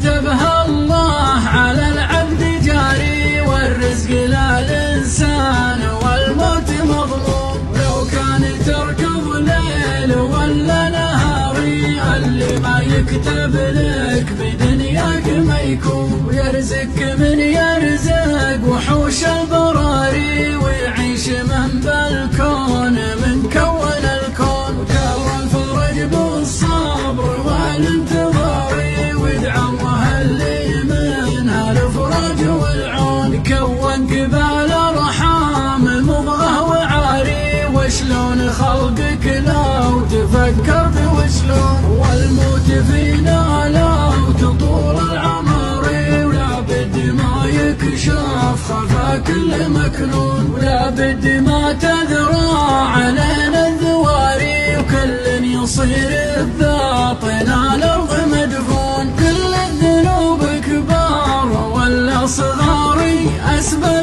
كتبها الله على العبد جاري، والرزق للإنسان والموت مضمون. لو كان تركض ليل ولا نهاري، اللي ما يكتب لك بدنياك ما يكون. ويرزقك من يرزق وحوش البراري، ويعيش من بالكون من كون الكون. وكون فرج بالصبر والانتظار، وادعى الله اللي منها الفرج والعون. كون قبال ارحام مضغه وعاري، وشلون خلقك لو تفكرت وشلون. والموت فينا لو تطول العمر، ولا بد ما يكشف خفا كل مكنون. ولا بد ما تذرع علينا الذواري، وكل يصير الباطن على الارض مدفون. كل الذنوب كبار ولا صغاري، اسباب